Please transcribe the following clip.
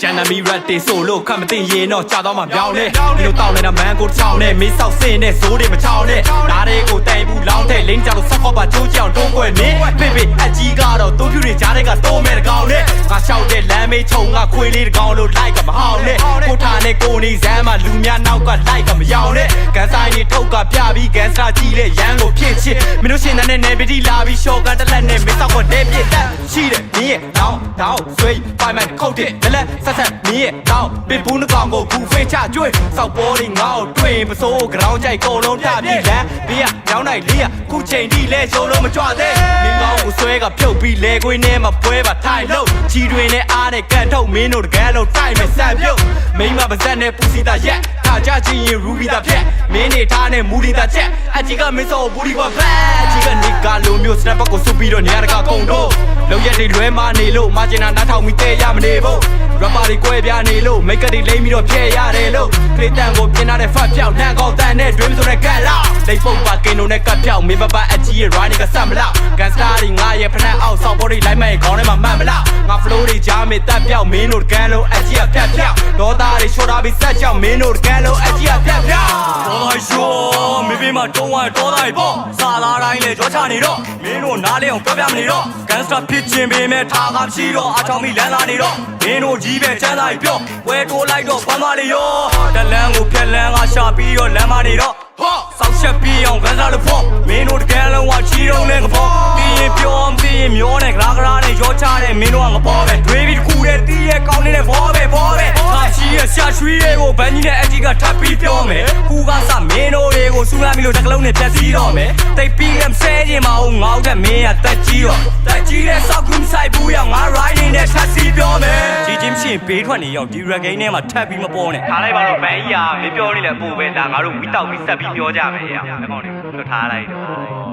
Janami Rati solo come tin ye no chado ma byao ne Mino tao ne na man go chao ne mi sao sin ne so de ma chao ne Da de ko tai bu long the ling chao lo sok ba chu jiao dong kwai ne Baby a ji ga do tu pyu de ja de ga to me de gaung ne Ga shout de lan me chou nga khwei le de gaung lo like ga ma haung ne Ko tha ne ko ni zan ma lu mya naw ka like ga ma yaung ne Gan sai ni thok ka pya bi gangster ji le yan ko phit chit Mino shin dan ne ne bi di la bi short gun တလက်နဲ့ miss out ကိုနေပြစ်တက်ရှိတယ်မင်းရဲ့တောင်းဆွေးပိုင်မိုင်ခုတ်တဲ့လက်ဆက်ဆက်မင်းရဲ့တောင်းပစ်ဘူးနှကောင်ကိုဂူဖိတ်ချကျွေးစောက်ပေါ်တွေငါ့ကိုတွေ့မစိုး ground ကြိုက်ကုန်လုံးတပြည့်လမ်းဘေးကညောင်းနိုင်လေးကခုချိန်ထိလဲရှုံးလို့မကြွသေးမင်းကောင်းကိုဆွဲကပြုတ်ပြီးလဲခွေးနဲ့မပွဲပါထိုင်လို့ချီတွင်နဲ့အားနဲ့ကန်ထုတ်မင်းတို့တကယ်လို့တိုက်မယ်ဆက်ပြုတ်မိမပါဇက်နဲ့ပူစီတာရက်ထားကြချင်းရင်ရူဘီတာဖြက်မင်းနေထားနဲ့မူလီတာချက်အကြီးကမင်းစောဘူးဒီပါဖက်အကြီးကနေကလိုမျိုး snap ကိုစုပြီးတော့နေရာတကကုန်တော့လောက်ရက်တွေလွဲမနေလို့မာဂျင်နာနားထောင်ပြီးတဲရမနေဖို့ rapper တွေကွဲပြားနေလို့ make up တွေလိမ့်ပြီးတော့ဖြဲရတယ်လို့ခလေးတန်ကိုပြင်ထားတဲ့ဖတ်ပြောက်နှံကောက်တန်နဲ့ dream ဆိုတဲ့ကက်လောက်လိမ့်ပုတ်ပါကင်းတို့နဲ့ကတ်ပြောက်မင်းပပအကြီးရဲ့ running ကဆက်မလောက် gangster တွေငါရဲ့ဖနက်အောက်ဆောက်ပေါ်တွေလိုက်မဲ့ခေါင်းထဲမှာမှတ်မလောက်ငါ flow တွေကြားမေတက်ပြောက်မင်းတို့ကန်လို့အကြီးကဖြတ်ဖြောက်ဒေါသတွေချော်ထားပြီးဆက်ချောက်မင်းတို့ကန်လို့အကြီးကဖြတ်ဖြောက်ဒေါသရှိုးမင်းဘေးမှာတုံးဝိုင်းဒေါသတွေပေါ့စာလာတိုင်းလေကြောချနေတော့မင်းတို့နားလေအောင်ပြောပြမနေတော့ gangster ဖြစ်ချင်းပေမဲ့ထားကမရှိတော့အချောင်းပြီးလမ်းလာနေတော့မင်းတို့ကြီးပဲချမ်းသာပြီးပြောဝဲတိုးလိုက်တော့ဘာမှလေရောတလန်းကိုဖြက်လန်းကရှာပြီးတော့လမ်းမနေတော့ဆောက်ချက်ပြီးအောင် gangster လို့ဖို့မင်းတို့တကယ်လုံးဝချီတော့နဲ့ကဖို့ပြီးရင်ပြောမပြီးရင်မျောနဲ့ကရာနဲ့ရောချတဲ့မင်းတို့ကငပေါ်ပဲတွေးပြီးတစ်ခုတည်းတီးရဲ့ကောင်းနေတဲ့ဘောပဲငါချီရဲ့ရှာရွှီတွေကိုဗန်ကြီးနဲ့အကြီးကထပ်ပြီးပြောမယ်ခုကစမင်းတို့တွေကိုစူးလာပြီးလို့တကလုံးနဲ့ဖြတ်စီးတော့မယ်တိတ်ပြီးရမဆဲခြင်းမဟုတ်ငေါ့တဲ့မင်းကတက်ကြီးတော့တက်ကြီးတဲ့စောက်ကူးဆိုင်ဘူးရောက်ငါ riding နဲ့ထပ်စီးပြောမယ်ကြီးချင်းရှင်ဘေးထွက်နေရောက်ဒီ reggae နဲ့မှထပ်ပြီးမပေါ်နဲ့ထားလိုက်ပါတော့ဗန်ကြီးကမင်းပြောနေလဲပို့ပဲဒါငါတို့ဝီတောက်ပြီးဆက်ပြီးပြောကြမယ်ရအောင်အကောင်တွေလွတ်ထားလိုက်တော့